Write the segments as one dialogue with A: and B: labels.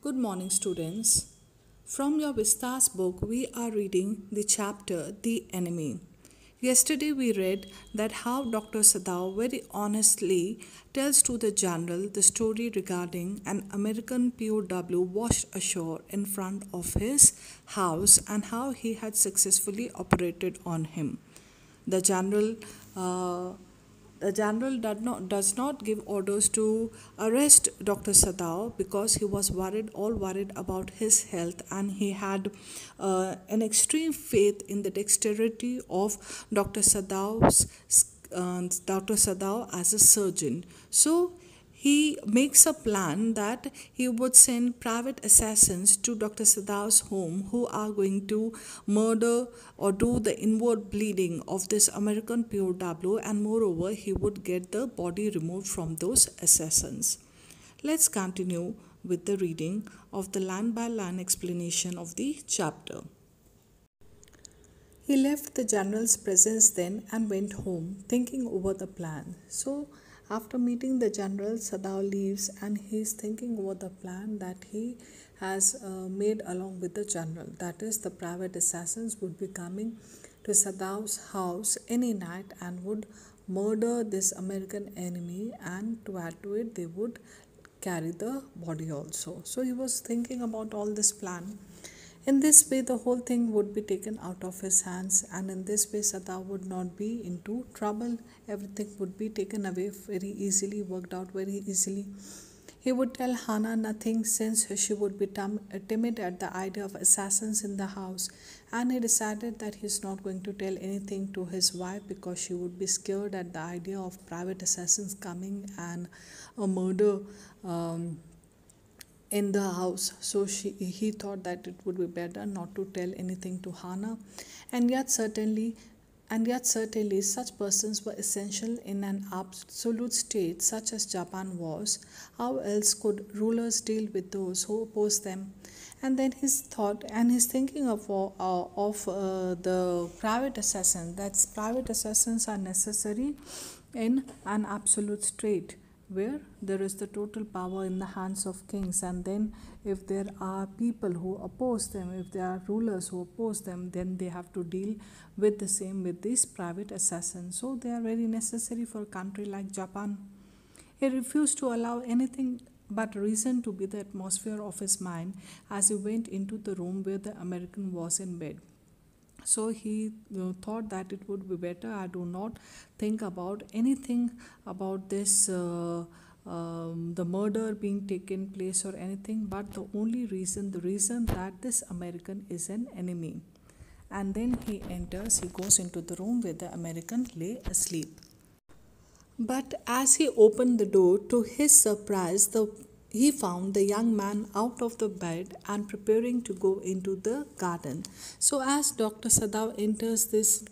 A: Good morning, students. From your Vistas book, we are reading the chapter The Enemy. Yesterday, we read that how Dr. Sadao very honestly tells to the general the story regarding an American POW washed ashore in front of his house and how he had successfully operated on him. The general uh, does not give orders to arrest Dr. Sadao because he was worried about his health, and he had an extreme faith in the dexterity of Dr. Sadao as a surgeon. So he makes a plan that he would send private assassins to Dr. Sadao's home who are going to murder or do the inward bleeding of this American POW, and moreover, he would get the body removed from those assassins. Let's continue with the reading of the line by line explanation of the chapter. He left the general's presence then and went home, thinking over the plan. So, after meeting the general, Sadao leaves and he is thinking over the plan that he has made along with the general. That is, the private assassins would be coming to Sadao's house any night and would murder this American enemy, and to add to it, they would carry the body also. So, he was thinking about all this plan. In this way, the whole thing would be taken out of his hands, and in this way, Sadao would not be into trouble. Everything would be taken away very easily, worked out very easily. He would tell Hana nothing since she would be timid at the idea of assassins in the house, and he decided that he is not going to tell anything to his wife because she would be scared at the idea of private assassins coming and a murder. In the house, so he thought that it would be better not to tell anything to Hana, and yet certainly such persons were essential in an absolute state such as Japan was. How else could rulers deal with those who oppose them? And then his thought and his thinking of the private assassin, that private assassins are necessary in an absolute state where there is the total power in the hands of kings, and then if there are people who oppose them, if there are rulers who oppose them, then they have to deal with the same with these private assassins. So they are very necessary for a country like Japan. He refused to allow anything but reason to be the atmosphere of his mind as he went into the room where the American was in bed. So he thought that it would be better I do not think about anything about this the murder being taken place or anything, but the reason that this American is an enemy. And then he goes into the room where the American lay asleep. But as he opened the door, to his surprise, he found the young man out of the bed and preparing to go into the garden. So as Dr. Sadao enters this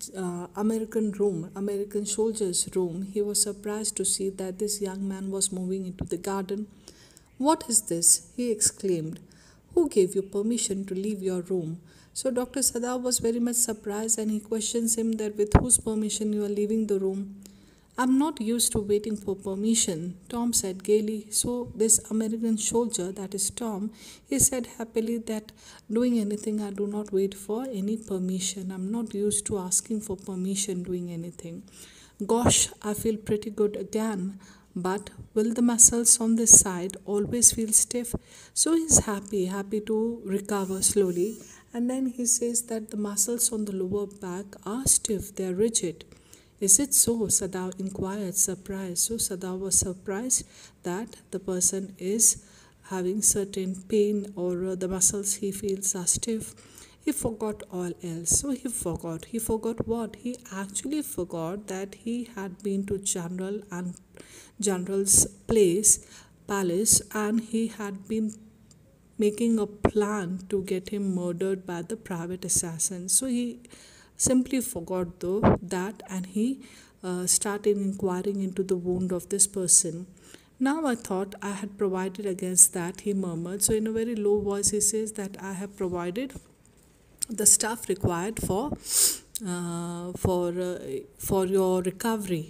A: American soldier's room, he was surprised to see that this young man was moving into the garden. "What is this?" he exclaimed. "Who gave you permission to leave your room?" So Dr. Sadao was very much surprised, and he questions him that with whose permission you are leaving the room. "I'm not used to waiting for permission," Tom said gaily. So this American soldier, that is Tom, he said happily that doing anything I do not wait for any permission. I'm not used to asking for permission doing anything. Gosh, I feel pretty good again. But will the muscles on this side always feel stiff? So he's happy to recover slowly. And then he says that the muscles on the lower back are stiff, they're rigid. "Is it so?" Sadao inquired, surprised. So Sadao was surprised that the person is having certain pain, or the muscles he feels are stiff. He forgot all else. So he forgot. He forgot what? He actually forgot that he had been to General's palace, and he had been making a plan to get him murdered by the private assassin. So he simply forgot that, and he started inquiring into the wound of this person. "Now I thought I had provided against that," he murmured. So in a very low voice he says that I have provided the stuff required for your recovery.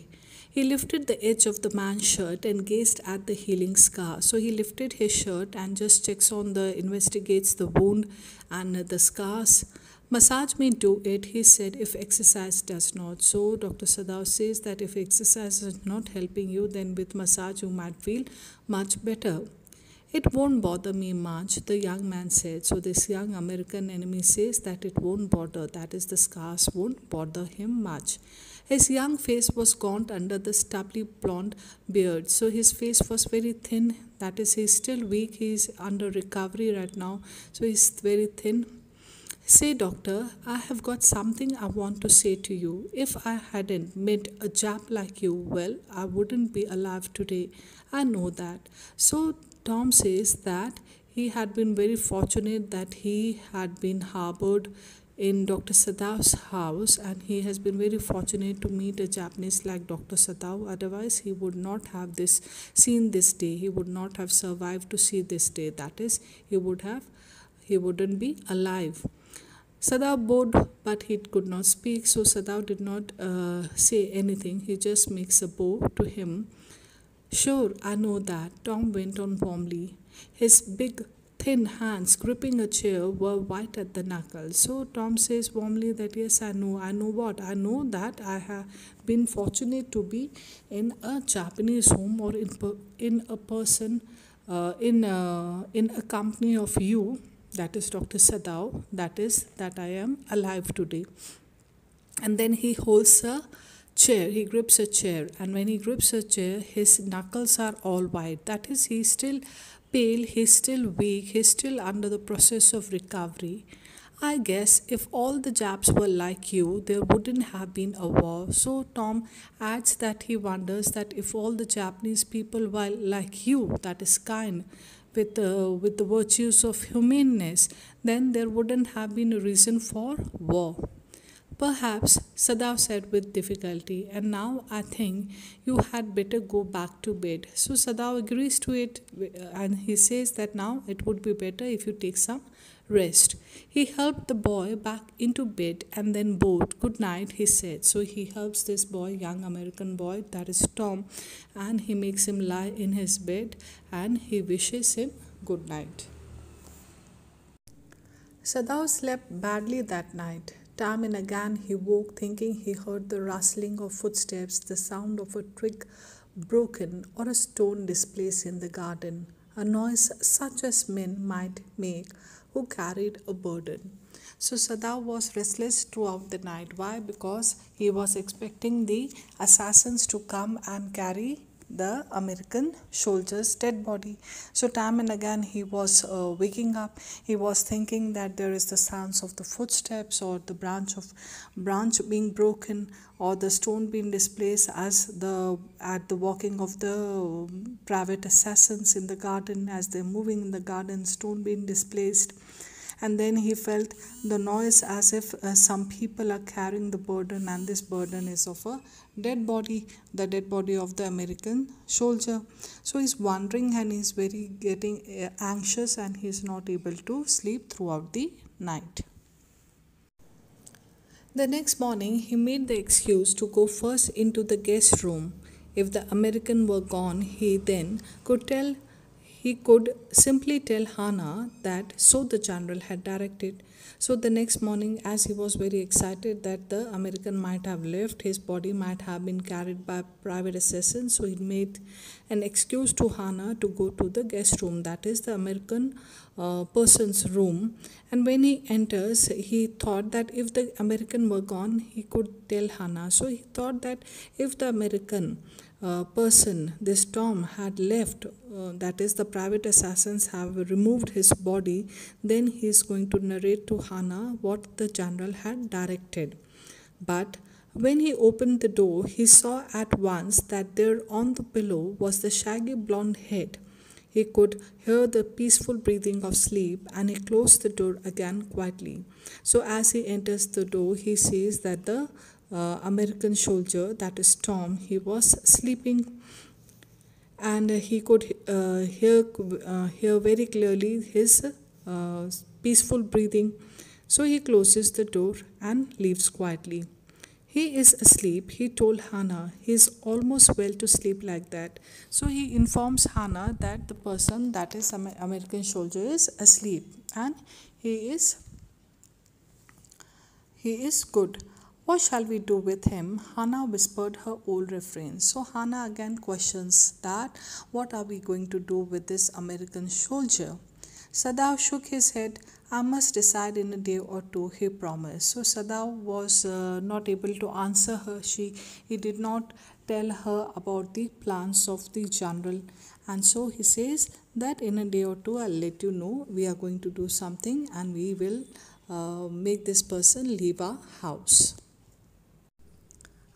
A: He lifted the edge of the man's shirt and gazed at the healing scar. So he lifted his shirt and just investigates the wound and the scars. Massage may do it, he said, if exercise does not. So Dr. Sadao says that if exercise is not helping you, then with massage you might feel much better. It won't bother me much, the young man said. So this young American enemy says that it won't bother, that is, the scars won't bother him much. His young face was gaunt under the stubbly blonde beard. So his face was very thin, that is, he's still weak, he's under recovery right now, so he's very thin. Say, doctor, I have got something I want to say to you. If I hadn't met a Jap like you, well, I wouldn't be alive today. I know that. So Tom says that he had been very fortunate that he had been harbored in Dr. Sadao's house, and he has been very fortunate to meet a Japanese like Dr. Sadao. Otherwise, he would not have seen this day. He would not have survived to see this day. That is, he wouldn't be alive. Sadao bowed, but he could not speak, so Sadao did not say anything. He just makes a bow to him. Sure, I know that, Tom went on warmly. His big, thin hands gripping a chair were white at the knuckles. So Tom says warmly that yes, I know. I know what? I know that I have been fortunate to be in a Japanese home, or in a person, in a company of you, that is Dr. Sadao, that is that I am alive today. And then he holds a chair, he grips a chair, and when he grips a chair, his knuckles are all white. That is, he's still pale, he's still weak, he's still under the process of recovery. I guess if all the Japs were like you, there wouldn't have been a war. So Tom adds that he wonders that if all the Japanese people were like you, that is kind, with the virtues of humaneness, then there wouldn't have been a reason for war. Perhaps, Sadao said with difficulty, and now I think you had better go back to bed. So Sadao agrees to it, and he says that now it would be better if you take some rest. He helped the boy back into bed and then bowed. Good night, he said. So he helps this boy, young American boy, that is Tom, and he makes him lie in his bed and he wishes him good night. Sadao slept badly that night. Time and again he woke thinking he heard the rustling of footsteps, the sound of a twig broken or a stone displaced in the garden, a noise such as men might make who carried a burden. So Sadao was restless throughout the night. Why? Because he was expecting the assassins to come and carry the American soldier's dead body. So time and again he was waking up. He was thinking that there is the sounds of the footsteps, or the branch being broken, or the stone being displaced at the walking of the private assassins in the garden, as they're moving in the garden, stone being displaced. And then he felt the noise as if some people are carrying the burden, and this burden is of a dead body, the dead body of the American soldier. So he's wondering, and he's very getting anxious, and he's not able to sleep throughout the night. The next morning, he made the excuse to go first into the guest room. If the American were gone, he could simply tell Hana that so the general had directed. So the next morning, as he was very excited that the American might have left, his body might have been carried by private assassins, so he made an excuse to Hana to go to the guest room, that is the American person's room. And when he enters, he thought that if the American were gone, he could tell Hana. So he thought that if the American person, this Tom, had left, that is the private assassins have removed his body, then he is going to narrate to Hana what the general had directed. But when he opened the door, he saw at once that there on the pillow was the shaggy blonde head. He could hear the peaceful breathing of sleep, and he closed the door again quietly. So as he enters the door, he sees that the American soldier, that is Tom, he was sleeping, and he could hear very clearly his peaceful breathing. So he closes the door and leaves quietly. He is asleep, he told Hannah. He is almost well to sleep like that. So he informs Hannah that the person, that is American soldier, is asleep and he is he is good. What shall we do with him? Hannah whispered her old refrain. So Hannah again questions that what are we going to do with this American soldier? Sadav shook his head. I must decide in a day or two, he promised. So Sadav was not able to answer her. He did not tell her about the plans of the general. And so he says that in a day or two, I'll let you know. We are going to do something and we will make this person leave our house.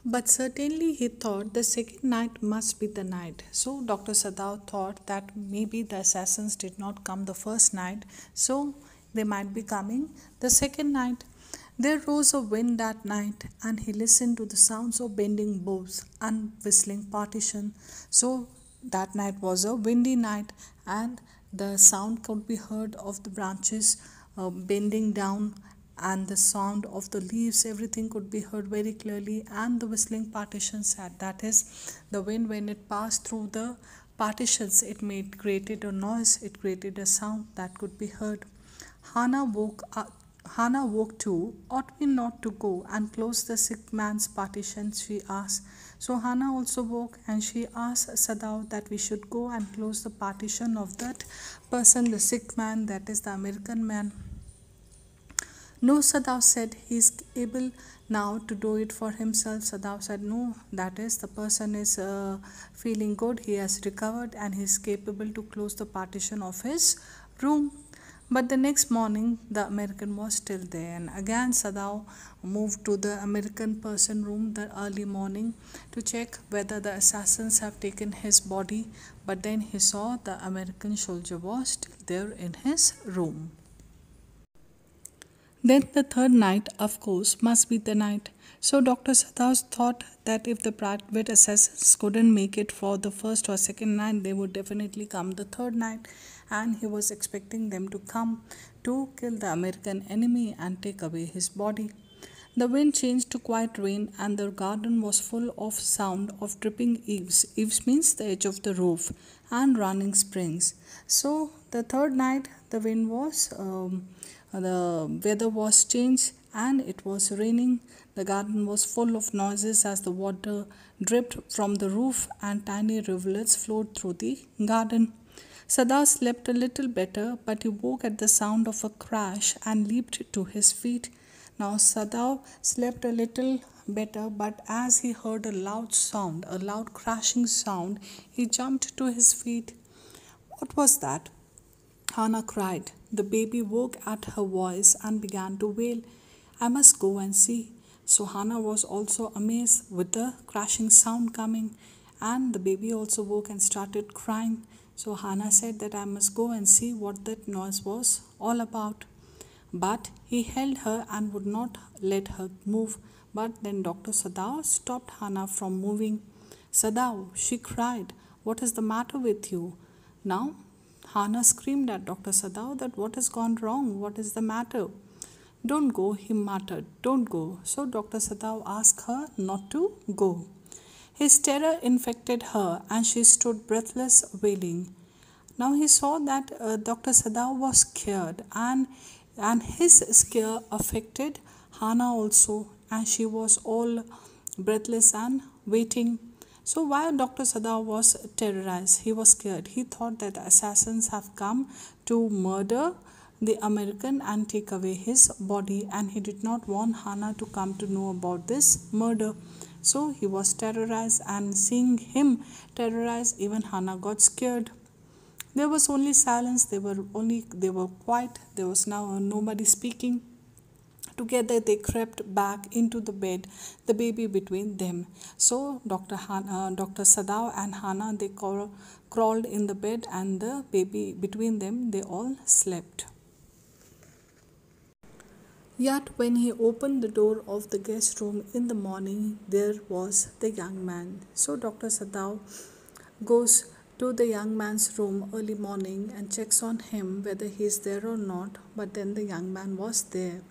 A: But certainly he thought the second night must be the night. So Dr. Sadav thought that maybe the assassins did not come the first night, so they might be coming the second night. There rose a wind that night, and he listened to the sounds of bending boughs and whistling partition. So that night was a windy night, and the sound could be heard of the branches bending down, and the sound of the leaves, everything could be heard very clearly, and the whistling partitions had, that is, the wind when it passed through the partitions, it made created a noise, it created a sound that could be heard. Hannah woke up. Hannah woke too. Ought we not to go and close the sick man's partition? She asked. So Hannah also woke and she asked Sadav that we should go and close the partition of that person, the sick man, that is the American man. No, Sadav said, he is able now to do it for himself. Sadav said, no, that is, the person is feeling good, he has recovered and he is capable to close the partition of his room. But the next morning, the American was still there, and again Sadav moved to the American person room the early morning to check whether the assassins have taken his body. But then he saw the American soldier was still there in his room. Then the third night, of course, must be the night. So Dr. Sadav thought that if the private assassins couldn't make it for the first or second night, they would definitely come the third night. And he was expecting them to come to kill the American enemy and take away his body. The wind changed to quiet rain, and the garden was full of sound of dripping eaves. Eaves means the edge of the roof, and running springs. So the third night, the wind was, the weather was changed, and it was raining. The garden was full of noises as the water dripped from the roof, and tiny rivulets flowed through the garden. Sadav slept a little better, but he woke at the sound of a crash and leaped to his feet. Now Sadav slept a little better, but as he heard a loud sound, a loud crashing sound, he jumped to his feet. What was that? Hannah cried. The baby woke at her voice and began to wail. I must go and see. So Hannah was also amazed with the crashing sound coming, and the baby also woke and started crying. So Hannah said that I must go and see what that noise was all about. But he held her and would not let her move. But then Dr. Sadav stopped Hannah from moving. Sadav, she cried, what is the matter with you? Now Hannah screamed at Dr. Sadav that what has gone wrong? What is the matter? Don't go, he muttered. Don't go. So Dr. Sadav asked her not to go. His terror infected her and she stood breathless, wailing. Now he saw that Dr. Sadav was scared, and his scare affected Hannah also, and she was all breathless and waiting. So while Dr. Sadav was terrorized, he was scared. He thought that the assassins have come to murder the American and take away his body, and he did not want Hannah to come to know about this murder. So he was terrorized, and seeing him terrorized, even Hannah got scared. There was only silence. They were quiet. There was now nobody speaking. Together they crept back into the bed, the baby between them. So Dr. Sadav and Hannah, they crawled in the bed, and the baby between them, they all slept. Yet when he opened the door of the guest room in the morning, there was the young man. So Dr. Sadav goes to the young man's room early morning and checks on him whether he is there or not, but then the young man was there.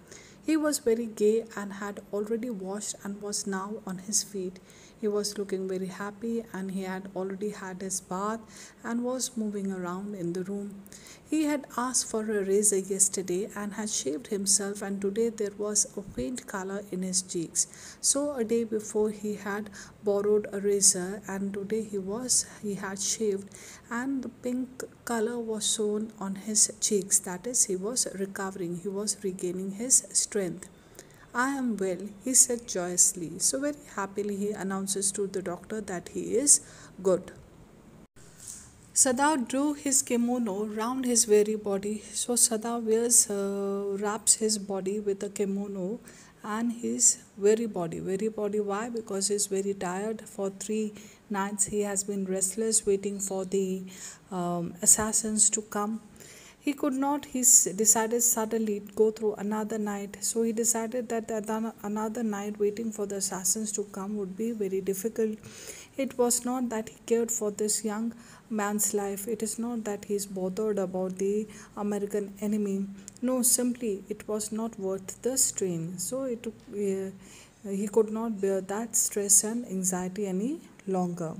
A: He was very gay and had already washed and was now on his feet. He was looking very happy and he had already had his bath and was moving around in the room. He had asked for a razor yesterday and had shaved himself, and today there was a faint color in his cheeks. So a day before he had borrowed a razor, and today he had shaved, and the pink color was shown on his cheeks. That is, he was recovering, he was regaining his strength. I am well, he said joyously. So very happily he announces to the doctor that he is good. Sada drew his kimono round his weary body. So Sada wraps his body with a kimono and his weary body. Weary body, why? Because he's very tired. For 3 nights he has been restless, waiting for the assassins to come. He could not, decided suddenly to go through another night. So he decided that another night waiting for the assassins to come would be very difficult. It was not that he cared for this young man's life. It is not that he is bothered about the American enemy. No, simply it was not worth the strain. So he could not bear that stress and anxiety any longer.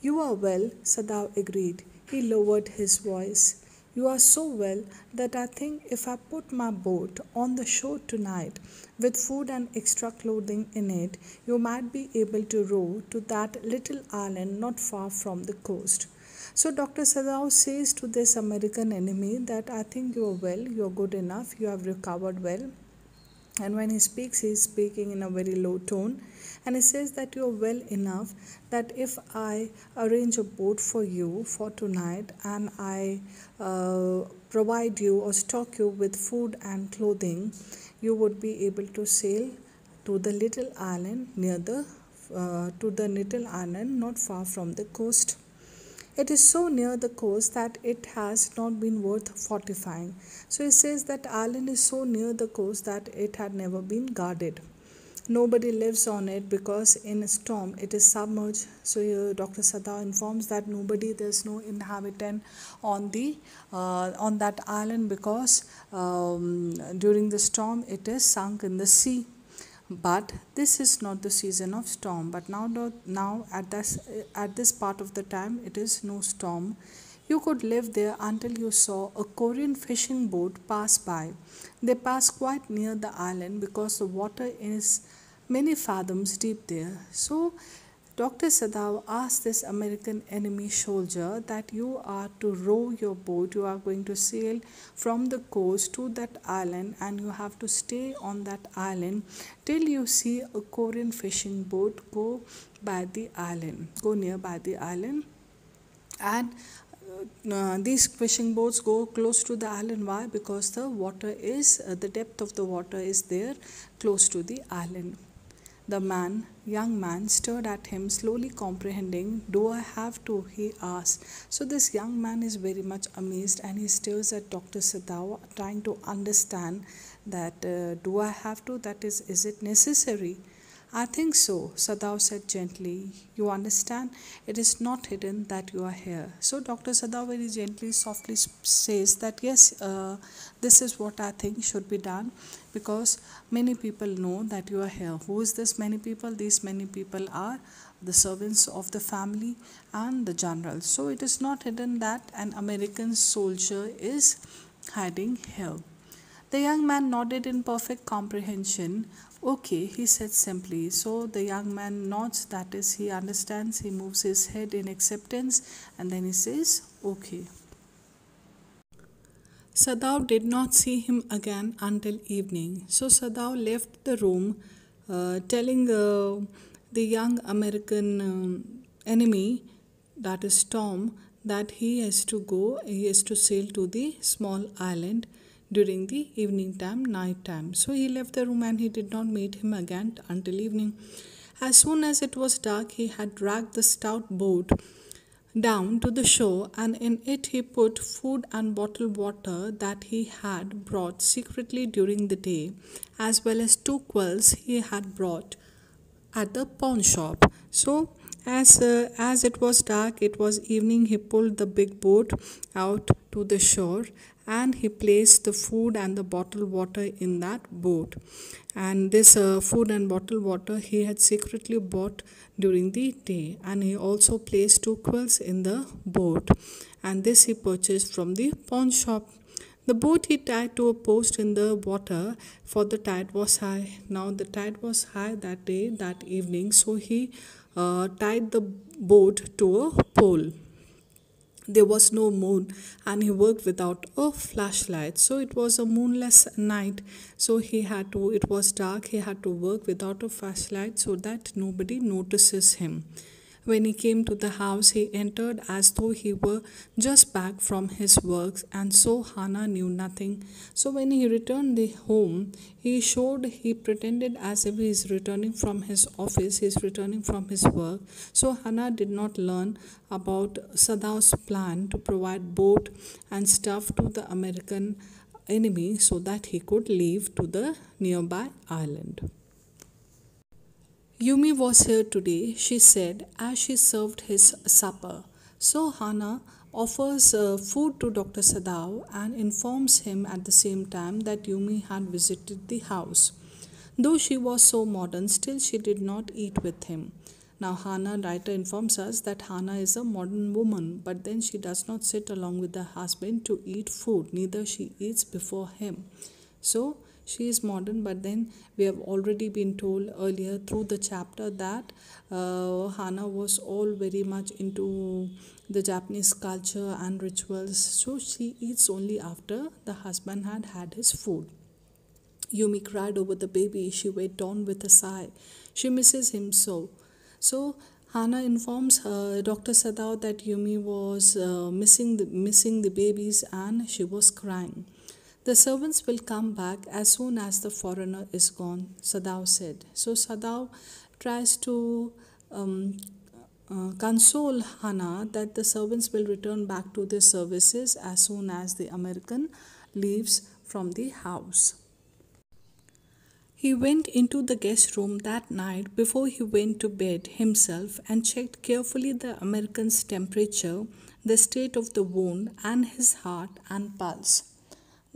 A: You are well, Sadav agreed. He lowered his voice. You are so well that I think if I put my boat on the shore tonight with food and extra clothing in it, you might be able to row to that little island not far from the coast. So Dr. Sadao says to this American enemy that I think you are well, you are good enough, you have recovered well. And when he is speaking in a very low tone, and he says that you are well enough that if I arrange a boat for you for tonight and I provide you or stock you with food and clothing, you would be able to sail to the little island not far from the coast. It is so near the coast that it has not been worth fortifying. So he says that island is so near the coast that it had never been guarded. Nobody lives on it because in a storm it is submerged. So here Dr. Sada informs that there's no inhabitant on that island because during the storm it is sunk in the sea. But this is not the season of storm. But now at this part of the time it is no storm. You could live there until you saw a Korean fishing boat pass by. They pass quite near the island because the water is many fathoms deep there. So Dr. Sadav asked this American enemy soldier that you are to row your boat, you are going to sail from the coast to that island and you have to stay on that island till you see a Korean fishing boat go nearby the island. And these fishing boats go close to the island. Why? Because the depth of the water is there close to the island. The young man, stared at him, slowly comprehending. Do I have to? He asked. So this young man is very much amazed and he stares at Dr. Sadaw, trying to understand that do I have to? That is it necessary? I think so, Sadav said gently. You understand? It is not hidden that you are here. So Dr. Sadav very gently, softly says that yes, this is what I think should be done because many people know that you are here. Who is this many people? These many people are the servants of the family and the general. So it is not hidden that an American soldier is hiding here. The young man nodded in perfect comprehension. Okay, he said simply. So the young man nods, that is, he understands, he moves his head in acceptance, and then he says, okay. Sadav did not see him again until evening. So Sadav left the room, telling the young American enemy, that is Tom, that he has to sail to the small island during the evening time, night time. So he left the room and he did not meet him again until evening. As soon as it was dark, he had dragged the stout boat down to the shore, and in it he put food and bottled water that he had brought secretly during the day, as well as 2 quills he had brought at the pawn shop. So as it was dark, it was evening, he pulled the big boat out to the shore and he placed the food and the bottled water in that boat. And this food and bottled water he had secretly bought during the day, and he also placed 2 quills in the boat, and this he purchased from the pawn shop. The boat he tied to a post in the water, for the tide was high. Now the tide was high that day, that evening, so he tied the boat to a pole. There was no moon, and he worked without a flashlight, so it was a moonless night. So it was dark, he had to work without a flashlight so that nobody notices him. When he came to the house, he entered as though he were just back from his work, and so Hannah knew nothing. So when he returned the home, he pretended as if he is returning from his office, he is returning from his work. So Hannah did not learn about Sadav's plan to provide boat and stuff to the American enemy so that he could leave to the nearby island. Yumi was here today, she said as she served his supper. So Hannah offers food to Dr. Sadav and informs him at the same time that Yumi had visited the house. Though she was so modern, still she did not eat with him. Now Hannah writer informs us that Hannah is a modern woman, but then she does not sit along with her husband to eat food, neither she eats before him. So she is modern, but then we have already been told earlier through the chapter that Hannah was all very much into the Japanese culture and rituals, so she eats only after the husband had had his food. Yumi cried over the baby. She went on with a sigh. She misses him so. So Hannah informs Dr. Sadav that Yumi was missing the babies, and she was crying. The servants will come back as soon as the foreigner is gone, Sadav said. So Sadav tries to console Hannah that the servants will return back to their services as soon as the American leaves from the house. He went into the guest room that night before he went to bed himself and checked carefully the American's temperature, the state of the wound, and his heart and pulse.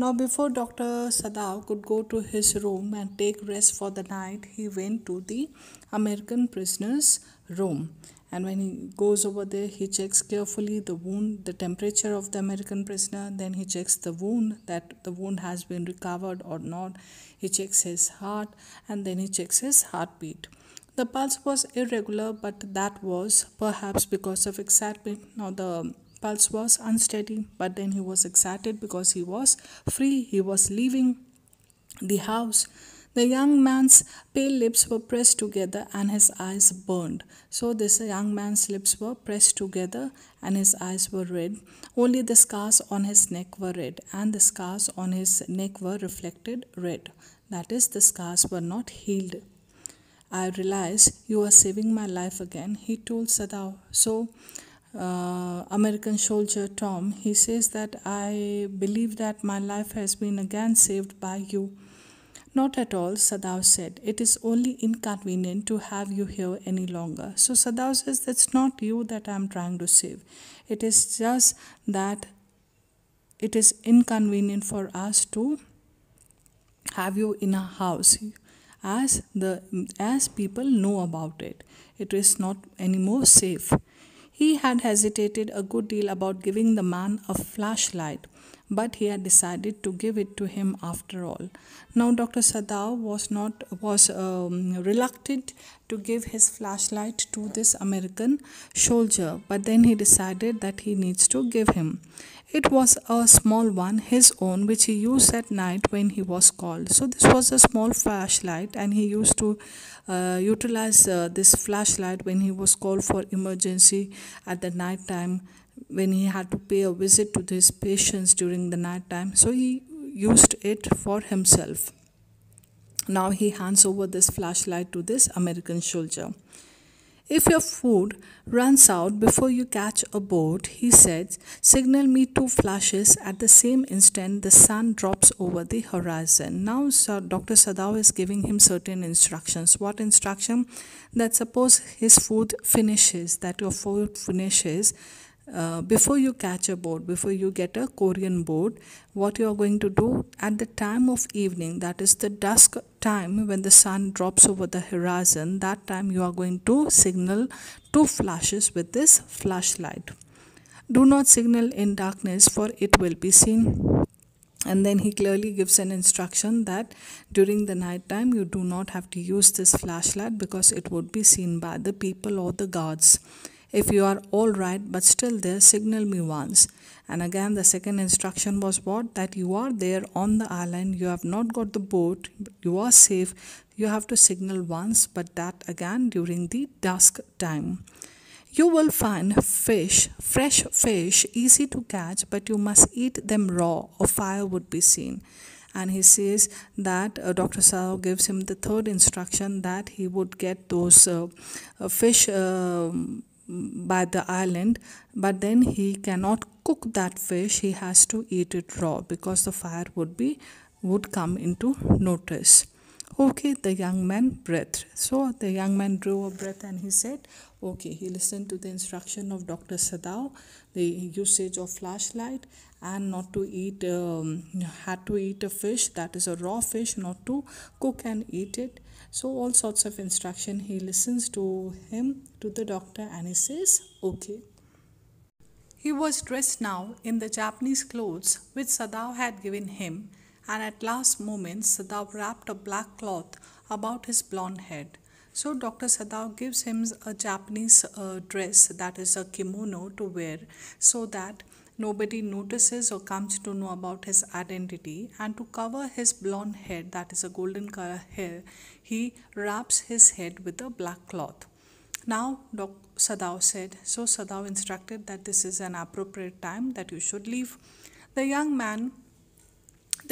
A: Now, before Dr. Sadav could go to his room and take rest for the night, he went to the American prisoner's room. And when he goes over there, he checks carefully the wound, the temperature of the American prisoner. Then he checks the wound, that the wound has been recovered or not. He checks his heart, and then he checks his heartbeat. The pulse was irregular, but that was perhaps because of excitement. Now the pulse was unsteady, but then he was excited because he was free. He was leaving the house. The young man's pale lips were pressed together and his eyes burned. So this young man's lips were pressed together and his eyes were red. Only the scars on his neck were red, and the scars on his neck were reflected red. That is, the scars were not healed. I realize you are saving my life again, he told Sadav. So American soldier Tom, he says that I believe that my life has been again saved by you. Not at all, Sadav said. It is only inconvenient to have you here any longer. So Sadav says that's not you that I am trying to save. It is just that it is inconvenient for us to have you in our house. As people know about it, it is not anymore safe. He had hesitated a good deal about giving the man a flashlight, but he had decided to give it to him after all. Now Dr. Sadav was reluctant to give his flashlight to this American soldier, but then he decided that he needs to give him. It was a small one, his own, which he used at night when he was called. So this was a small flashlight, and he used to utilize this flashlight when he was called for emergency at the night time, when he had to pay a visit to his patients during the night time. So he used it for himself. Now he hands over this flashlight to this American soldier. If your food runs out before you catch a boat, he said, signal me 2 flashes. At the same instant, the sun drops over the horizon. Now Dr. Sadav is giving him certain instructions. What instruction? That suppose his food finishes, that your food finishes, before you catch a boat, before you get a Korean boat, what you are going to do at the time of evening, that is the dusk time when the sun drops over the horizon, that time you are going to signal two flashes with this flashlight. Do not signal in darkness, for it will be seen. And then he clearly gives an instruction that during the night time you do not have to use this flashlight because it would be seen by the people or the guards. If you are all right but still there, signal me once. And again the second instruction was what? That you are there on the island, you have not got the boat, you are safe, you have to signal once, but that again during the dusk time. You will find fish, fresh fish, easy to catch, but you must eat them raw or fire would be seen. And he says that Dr. Sadao gives him the third instruction that he would get those fish by the island, but then he cannot cook that fish, he has to eat it raw because the fire would come into notice. Okay, the young man breathed. So the young man drew a breath and he said, okay, he listened to the instruction of Dr. Sadao, the usage of flashlight, and not to eat, had to eat a fish, that is a raw fish, not to cook and eat it. So all sorts of instruction, he listens to him, to the doctor, and he says, okay. He was dressed now in the Japanese clothes which Sadao had given him, and at last moment Sadao wrapped a black cloth about his blond head. So Dr. Sadao gives him a Japanese dress, that is a kimono, to wear so that nobody notices or comes to know about his identity, and to cover his blonde head, that is a golden color hair, he wraps his head with a black cloth. Now Dr. Sadao said, so Sadao instructed that this is an appropriate time that you should leave. The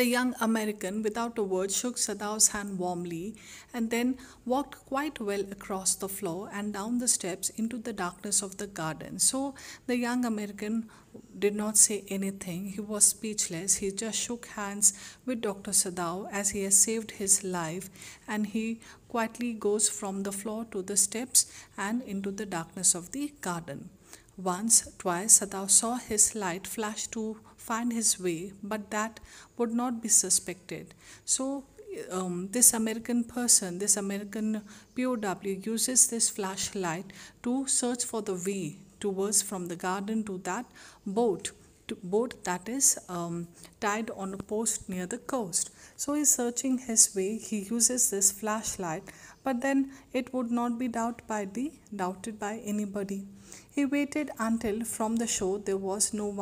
A: young American, without a word, shook Sadao's hand warmly and then walked quite well across the floor and down the steps into the darkness of the garden. So the young American did not say anything. He was speechless. He just shook hands with Dr. Sadao as he has saved his life, and he quietly goes from the floor to the steps and into the darkness of the garden. Once, twice, Sadao saw his light flash to find his way, but that would not be suspected. So, this American person, this American POW uses this flashlight to search for the way towards from the garden to that boat. Boat that is tied on a post near the coast. So he's searching his way. He uses this flashlight, but then it would not be doubted by anybody. He waited until from the shore there was no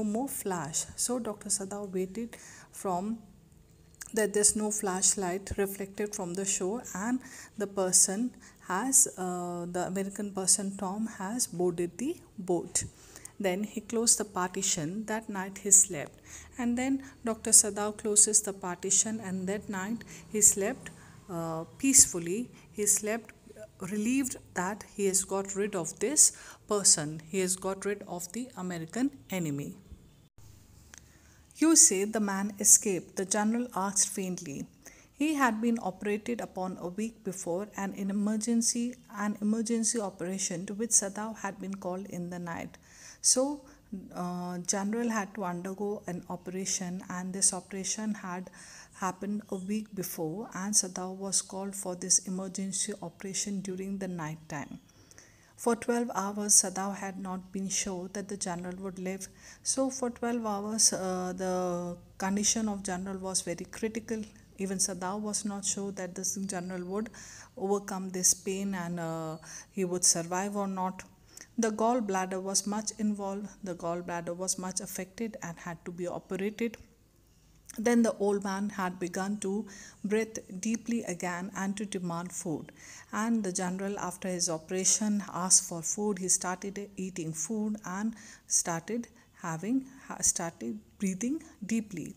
A: more flash. So Dr. Sadao waited from that there's no flashlight reflected from the shore, and the American person Tom has boarded the boat. Then he closed the partition. That night he slept. And then Dr. Sadao closes the partition, and that night he slept peacefully. He slept relieved that he has got rid of this person. He has got rid of the American enemy. You say the man escaped, the general asked faintly. He had been operated upon a week before, and an emergency operation to which Sadao had been called in the night. So, General had to undergo an operation, and this operation had happened a week before, and Sadao was called for this emergency operation during the night time. For 12 hours, Sadao had not been sure that the general would live. So, for 12 hours, the condition of general was very critical. Even Sadao was not sure that this general would overcome this pain and he would survive or not. The gallbladder was much involved. The gallbladder was much affected and had to be operated. Then the old man had begun to breathe deeply again and to demand food. And the general, after his operation, asked for food. He started eating food and started breathing deeply.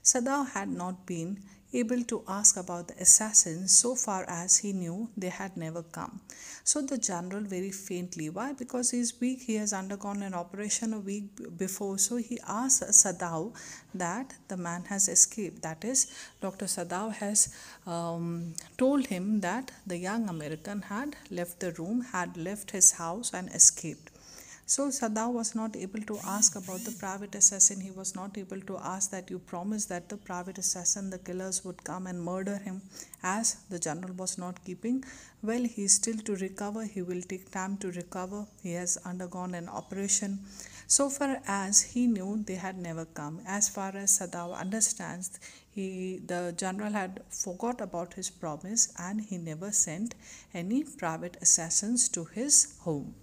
A: Sadao had not been able to ask about the assassins so far as he knew they had never come. So the general very faintly, why? Because he is weak, he has undergone an operation a week before. So he asked Sadao that the man has escaped. That is, Dr. Sadao has told him that the young American had left the room, had left his house and escaped. So Sadao was not able to ask about the private assassin. He was not able to ask that you promised that the private assassin, the killers, would come and murder him, as the general was not keeping. Well, he is still to recover. He will take time to recover. He has undergone an operation. So far as he knew, they had never come. As far as Sadao understands, the general had forgot about his promise and he never sent any private assassins to his home.